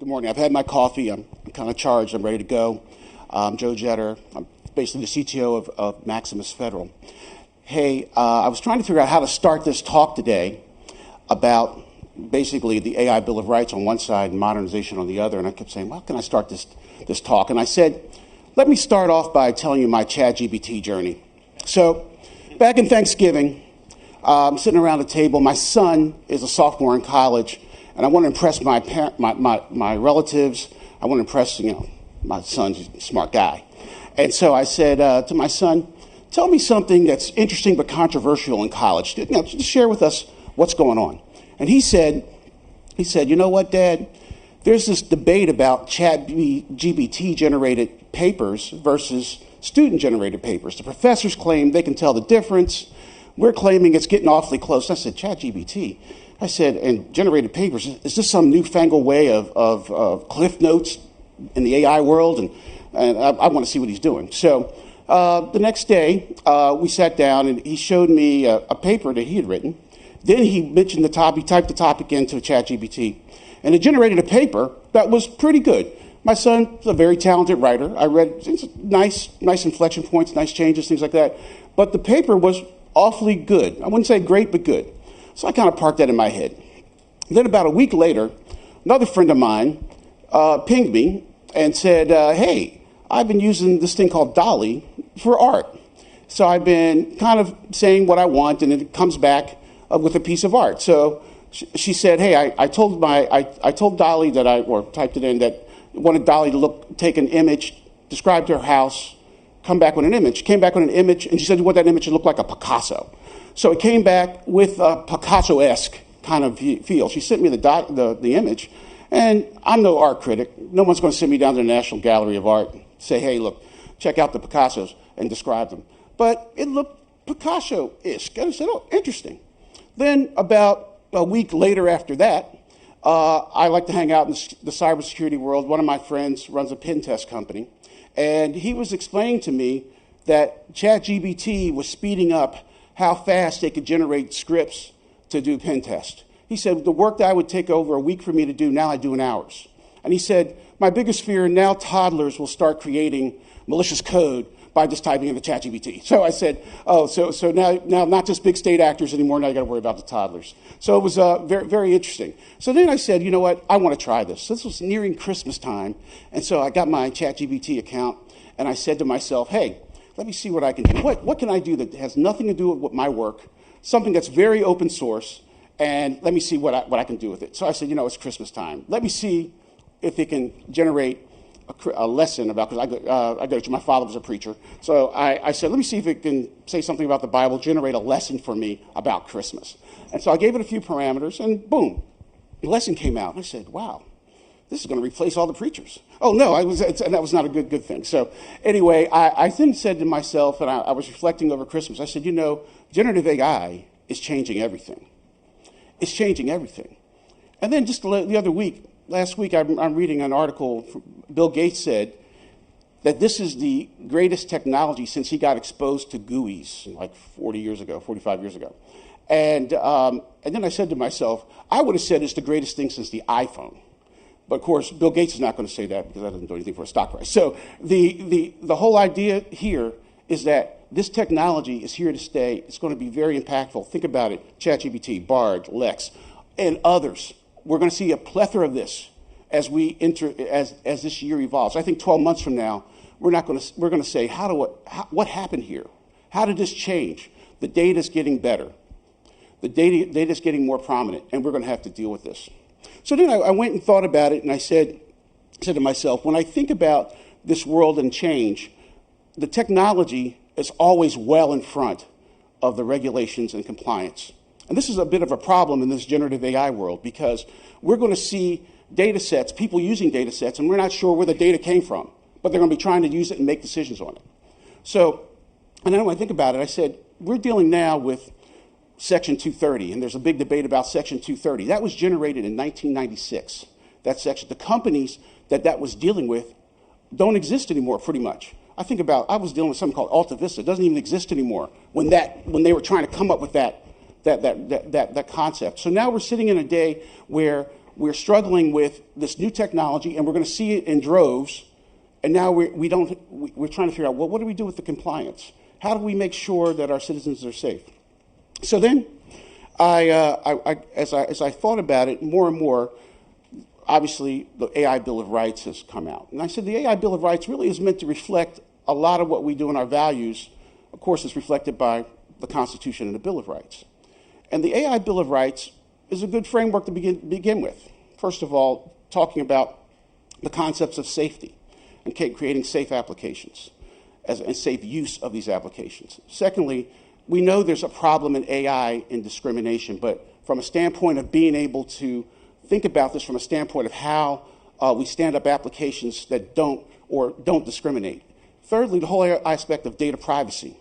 Good morning. I've had my coffee. I'm kind of charged. I'm ready to go. I'm Joe Jetter. I'm basically the CTO of Maximus Federal. Hey, I was trying to figure out how to start this talk today about basically the AI Bill of Rights on one side and modernization on the other. And I kept saying, well, how can I start this talk? And I said, let me start off by telling you my ChatGPT journey. So back in Thanksgiving, I'm sitting around the table. My son is a sophomore in college, and I want to impress my relatives. I want to impress, my son's a smart guy. And so I said to my son, tell me something that's interesting but controversial in college. Just share with us what's going on. And he said, you know what, Dad? There's this debate about ChatGPT-generated papers versus student-generated papers. The professors claim they can tell the difference. We're claiming it's getting awfully close. I said, ChatGPT? I said, and generated papers, is this some newfangled way of Cliff Notes in the AI world? And I want to see what he's doing. So the next day, we sat down, and he showed me a paper that he had written. Then he mentioned the topic, he typed the topic into ChatGPT, and it generated a paper that was pretty good. My son's a very talented writer. I read nice inflection points, nice changes, things like that. But the paper was awfully good. I wouldn't say great, but good. So I kind of parked that in my head. Then about a week later, another friend of mine pinged me and said, hey, I've been using this thing called Dolly for art. So I've been kind of saying what I want, and it comes back with a piece of art. So she said, hey, I told Dolly or typed it in that I wanted Dolly to take an image, describe her house, come back with an image. Came back with an image, and she said, you want that image to look like a Picasso. So it came back with a Picasso-esque kind of feel. She sent me the image, and I'm no art critic. No one's going to send me down to the National Gallery of Art and say, hey, look, check out the Picassos and describe them. But it looked Picasso-esque. And I said, oh, interesting. Then about a week later after that, I like to hang out in the cybersecurity world. One of my friends runs a pen test company, and he was explaining to me that ChatGPT was speeding up how fast they could generate scripts to do pen tests. He said, the work that I would take over a week for me to do, now I do in hours. And he said, my biggest fear, now toddlers will start creating malicious code by just typing into ChatGPT. So I said, so now not just big state actors anymore, now you got to worry about the toddlers. So it was very, very interesting. So then I said, you know what, I want to try this. So this was nearing Christmas time, and so I got my ChatGPT account, and I said to myself, hey, let me see what I can do. What can I do that has nothing to do with my work, something that's very open source, and let me see what I can do with it. So I said, it's Christmas time. Let me see if it can generate a lesson about, because I go to, my father was a preacher. So I said, let me see if it can say something about the Bible, generate a lesson for me about Christmas. And so I gave it a few parameters, and boom, the lesson came out. And I said, wow, this is going to replace all the preachers. Oh, no, that was not a good thing. So anyway, I then said to myself, and I was reflecting over Christmas, I said, generative AI is changing everything. It's changing everything. And then just last week, I'm reading an article, Bill Gates said that this is the greatest technology since he got exposed to GUIs like 45 years ago. And then I said to myself, I would have said it's the greatest thing since the iPhone. But of course, Bill Gates is not going to say that because that doesn't do anything for a stock price. So the whole idea here is that this technology is here to stay. It's going to be very impactful. Think about it, ChatGPT, Bard, Lex, and others. We're going to see a plethora of this as we enter, as this year evolves. I think 12 months from now, we're going to say, what happened here? How did this change? The data's getting better. The data's getting more prominent, and we're going to have to deal with this. So then I went and thought about it, and I said to myself, when I think about this world and change, the technology is always well in front of the regulations and compliance. And this is a bit of a problem in this generative AI world because we're going to see data sets, people using data sets, and we're not sure where the data came from, but they're going to be trying to use it and make decisions on it. So, and then when I think about it, I said, we're dealing now with Section 230, and there's a big debate about Section 230. That was generated in 1996, that section. The companies that was dealing with don't exist anymore, pretty much. I was dealing with something called Alta Vista. It doesn't even exist anymore when they were trying to come up with that concept. So now we're sitting in a day where we're struggling with this new technology, and we're going to see it in droves. And now we're trying to figure out, well, what do we do with the compliance? How do we make sure that our citizens are safe? So then, as I thought about it more and more, obviously the AI Bill of Rights has come out. And I said the AI Bill of Rights really is meant to reflect a lot of what we do in our values. Of course, it's reflected by the Constitution and the Bill of Rights. And the AI Bill of Rights is a good framework to begin with. First of all, talking about the concepts of safety and creating safe applications and safe use of these applications. Secondly, we know there's a problem in AI in discrimination, but from a standpoint of being able to think about this from a standpoint of how we stand up applications that don't discriminate. Thirdly, the whole aspect of data privacy.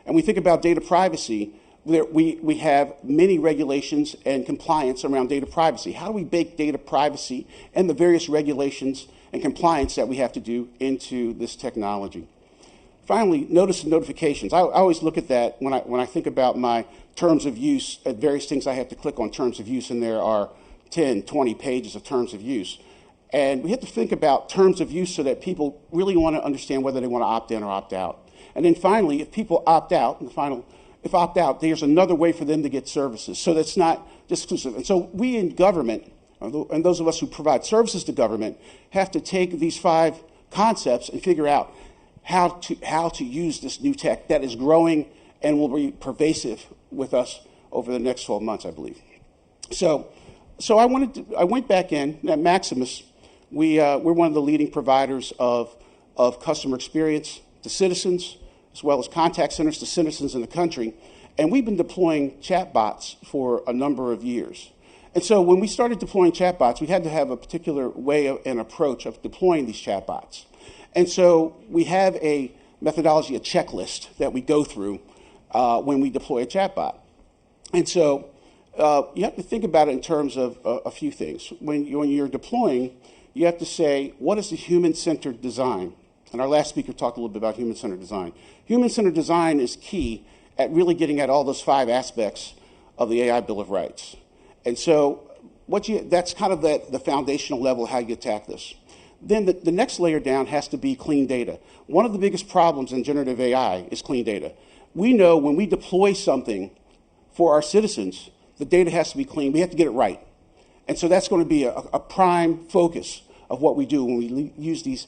And we think about data privacy, we have many regulations and compliance around data privacy. How do we bake data privacy and the various regulations and compliance that we have to do into this technology? Finally, notice and notifications. I always look at that when I think about my terms of use, at various things I have to click on terms of use, and there are 10, 20 pages of terms of use. And we have to think about terms of use so that people really want to understand whether they want to opt in or opt out. And then finally, if people opt out, if opt out, there's another way for them to get services. So that's not just exclusive. And so we in government, and those of us who provide services to government, have to take these 5 concepts and figure out how to use this new tech that is growing and will be pervasive with us over the next 12 months, I believe. So I went back in at Maximus. We're one of the leading providers of customer experience to citizens, as well as contact centers to citizens in the country. And we've been deploying chatbots for a number of years. And so when we started deploying chatbots, we had to have a particular way and approach of deploying these chatbots. And so we have a methodology, a checklist that we go through when we deploy a chatbot. And so you have to think about it in terms of a few things. When you're deploying, you have to say, what is the human-centered design? And our last speaker talked a little bit about human-centered design. Human-centered design is key at really getting at all those 5 aspects of the AI Bill of Rights. And so that's kind of the foundational level of how you attack this. Then the next layer down has to be clean data. One of the biggest problems in generative AI is clean data. We know when we deploy something for our citizens, the data has to be clean. We have to get it right. And so that's going to be a prime focus of what we do when we use these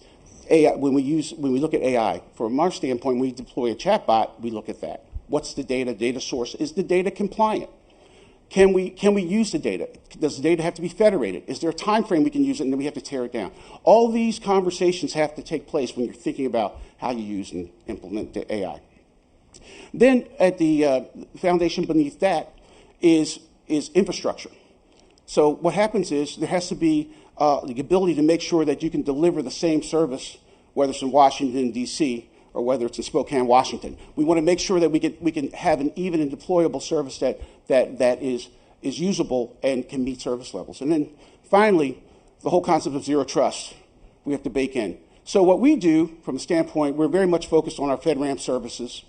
AI, when we look at AI. From our standpoint, when we deploy a chatbot, we look at that. What's the data source? Is the data compliant? Can we use the data? Does the data have to be federated? Is there a time frame we can use it and then we have to tear it down? All these conversations have to take place when you're thinking about how you use and implement the AI. Then at the foundation beneath that is infrastructure. So what happens is there has to be the ability to make sure that you can deliver the same service, whether it's in Washington, D.C., or whether it's in Spokane, Washington. We want to make sure that we can have an even and deployable service that is usable and can meet service levels. And then finally, the whole concept of zero trust we have to bake in. So what we do from the standpoint, we're very much focused on our FedRAMP services.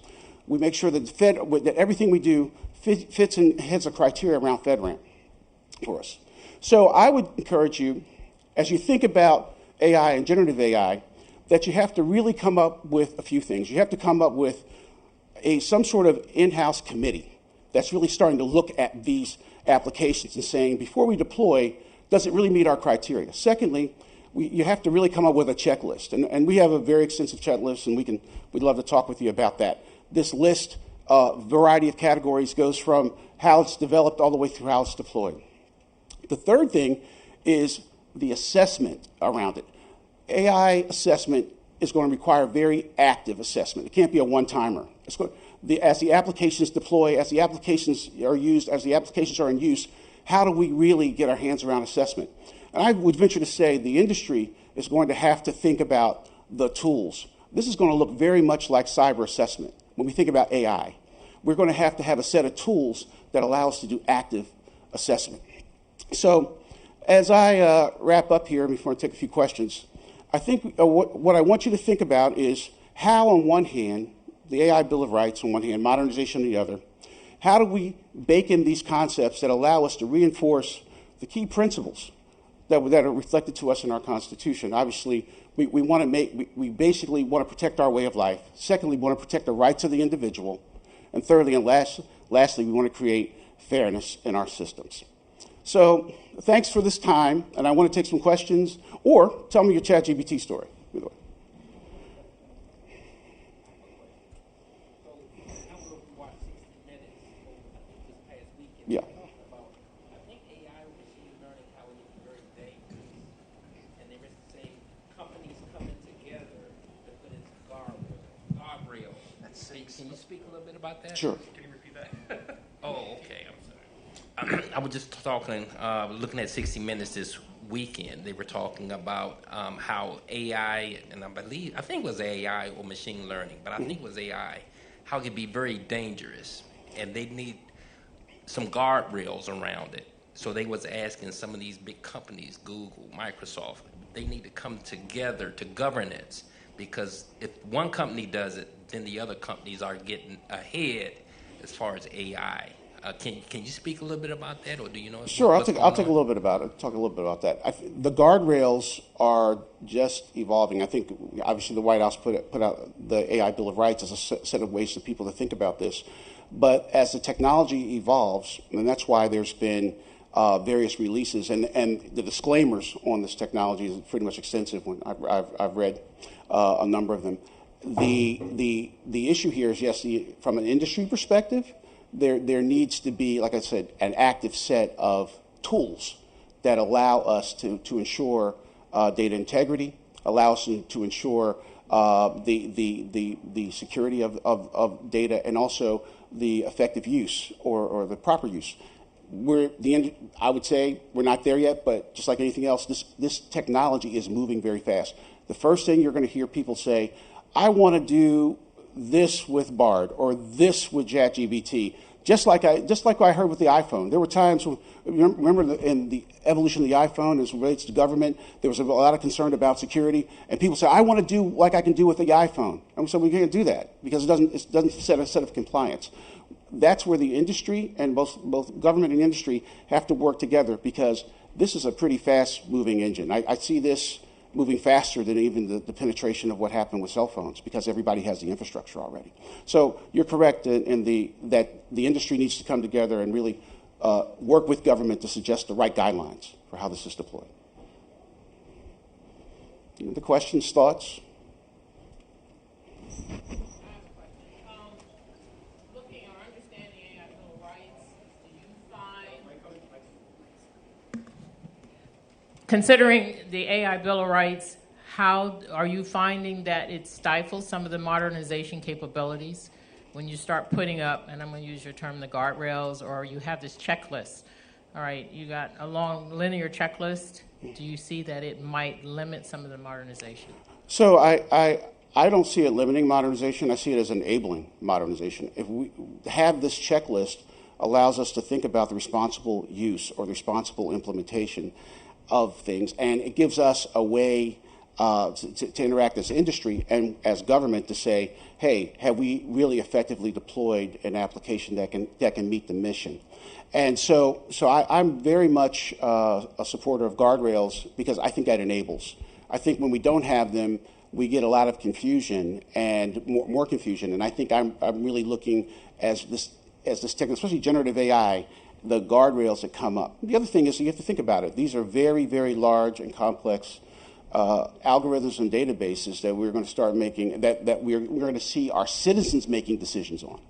We make sure that that everything we do fits and hits a criteria around FedRAMP for us. So I would encourage you, as you think about AI and generative AI, that you have to really come up with a few things. You have to come up with some sort of in-house committee that's really starting to look at these applications and saying, before we deploy, does it really meet our criteria? Secondly, you have to really come up with a checklist. And we have a very extensive checklist, and we'd love to talk with you about that. This list, variety of categories, goes from how it's developed all the way through how it's deployed. The third thing is the assessment around it. AI assessment is going to require very active assessment. It can't be a one-timer. As the applications deploy, as the applications are used, as the applications are in use, how do we really get our hands around assessment? And I would venture to say the industry is going to have to think about the tools. This is going to look very much like cyber assessment when we think about AI. We're going to have a set of tools that allow us to do active assessment. So as I wrap up here, before I take a few questions, I think what I want you to think about is how, on one hand, the AI Bill of Rights, on one hand, modernization on the other, how do we bake in these concepts that allow us to reinforce the key principles that are reflected to us in our Constitution. Obviously, we basically want to protect our way of life. Secondly, we want to protect the rights of the individual. And thirdly and lastly, we want to create fairness in our systems. So thanks for this time, and I want to take some questions, or tell me your ChatGPT story. Yeah. Can you speak a little bit about that? Sure. Can you repeat that? Oh, okay. I'm sorry. I was just talking, looking at 60 Minutes this weekend. They were talking about how AI, and I think it was AI or machine learning, but I think it was AI, how it could be very dangerous, and they need some guardrails around it. So they was asking some of these big companies, Google, Microsoft, they need to come together to govern it, because if one company does it, then the other companies are getting ahead as far as AI. Can you speak a little bit about that, or do you know? Sure, I'll take a little bit about it. Talk a little bit about that. The guardrails are just evolving. I think obviously the White House put out the AI Bill of Rights as a set of ways for people to think about this. But as the technology evolves, and that's why there's been various releases, and the disclaimers on this technology is pretty much extensive. When I've read a number of them. The issue here is, yes, from an industry perspective, there needs to be, like I said, an active set of tools that allow us to ensure data integrity, allow us to ensure the security of data, and also the effective use or the proper use. I would say we're not there yet, but just like anything else, this technology is moving very fast. The first thing you're going to hear people say, I want to do this with Bard or this with ChatGPT, just like I heard with the iPhone. There were times when, remember in the evolution of the iPhone as it relates to government, there was a lot of concern about security, and people say, I want to do like I can do with the iPhone. And we said, we can't do that because it doesn't set a set of compliance. That's where the industry and both government and industry have to work together, because this is a pretty fast-moving engine. I see this moving faster than even the penetration of what happened with cell phones, because everybody has the infrastructure already. So you're correct in that the industry needs to come together and really work with government to suggest the right guidelines for how this is deployed. Any other questions, thoughts? Considering the AI Bill of Rights, how are you finding that it stifles some of the modernization capabilities when you start putting up, and I'm going to use your term, the guardrails, or you have this checklist? All right, you got a long linear checklist. Do you see that it might limit some of the modernization? So I don't see it limiting modernization. I see it as enabling modernization. If we have this checklist, allows us to think about the responsible use or the responsible implementation of things, and it gives us a way to interact as industry and as government to say, hey, have we really effectively deployed an application that can meet the mission? And so I'm very much a supporter of guardrails, because I think that enables. I think when we don't have them, we get a lot of confusion and more confusion. And I think I'm really looking as this technology, especially generative AI, the guardrails that come up. The other thing is you have to think about it. These are very, very large and complex algorithms and databases that we're going to start making, that we're going to see our citizens making decisions on.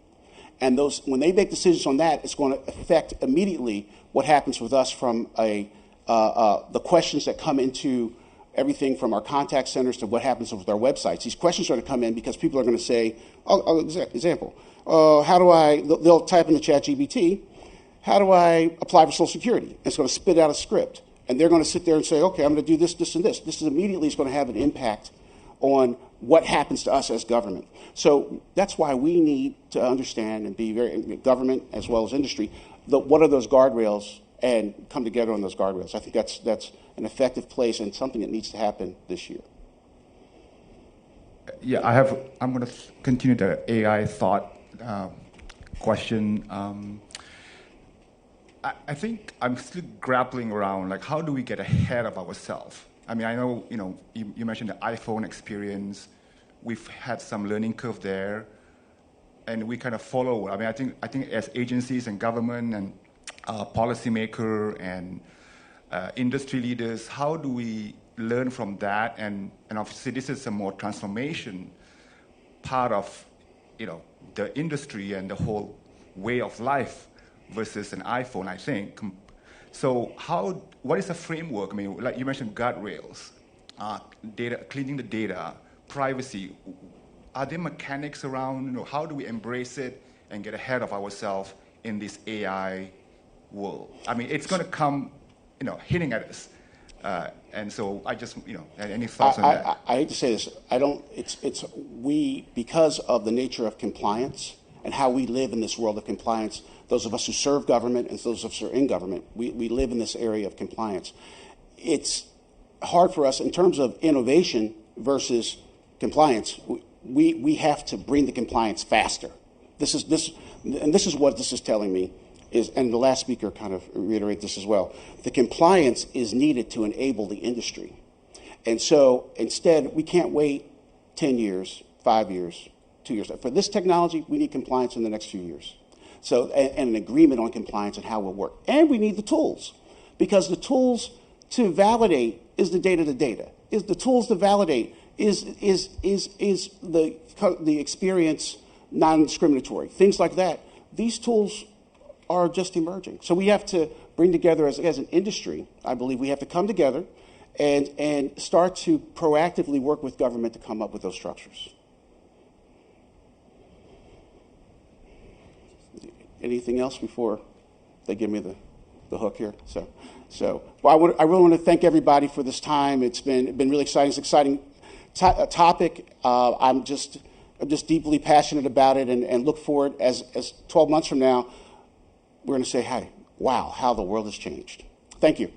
And those, when they make decisions on that, it's going to affect immediately what happens with us from the questions that come into everything from our contact centers to what happens with our websites. These questions are going to come in because people are going to say, example, they'll type in the ChatGPT, how do I apply for Social Security? It's going to spit out a script. And they're going to sit there and say, okay, I'm going to do this, this, and this. This is immediately is going to have an impact on what happens to us as government. So that's why we need to understand and be government as well as industry, what are those guardrails, and come together on those guardrails. I think that's an effective place and something that needs to happen this year. Yeah, I'm going to continue the AI thought question. I think I'm still grappling around, like, how do we get ahead of ourselves? I mean, I know, you mentioned the iPhone experience. We've had some learning curve there, and we kind of follow. I mean, I think as agencies and government and policymaker and industry leaders, how do we learn from that? And obviously, this is a more transformation part of, the industry and the whole way of life versus an iPhone, I think. So what is the framework? I mean, like you mentioned, guardrails, data, cleaning the data, privacy. Are there mechanics around, how do we embrace it and get ahead of ourselves in this AI world? I mean, it's going to come, hitting at us. And so I just, any thoughts on that? I hate to say this. Because of the nature of compliance and how we live in this world of compliance, those of us who serve government and those of us who are in government, we live in this area of compliance. It's hard for us in terms of innovation versus compliance. We have to bring the compliance faster. This is what this is telling me is, and the last speaker kind of reiterated this as well. The compliance is needed to enable the industry, and so instead we can't wait 10 years, 5 years, 2 years. For this technology, we need compliance in the next few years. So, and an agreement on compliance and how it will work. And we need the tools, because the tools to validate is the data. Is the tools to validate is the experience non-discriminatory, things like that. These tools are just emerging. So we have to bring together as an industry, I believe we have to come together and start to proactively work with government to come up with those structures. Anything else before they give me the hook here? Well, I really want to thank everybody for this time. It's been really exciting. It's an exciting topic. I'm just deeply passionate about it, and look forward as 12 months from now, we're going to say, hey, wow, how the world has changed. Thank you.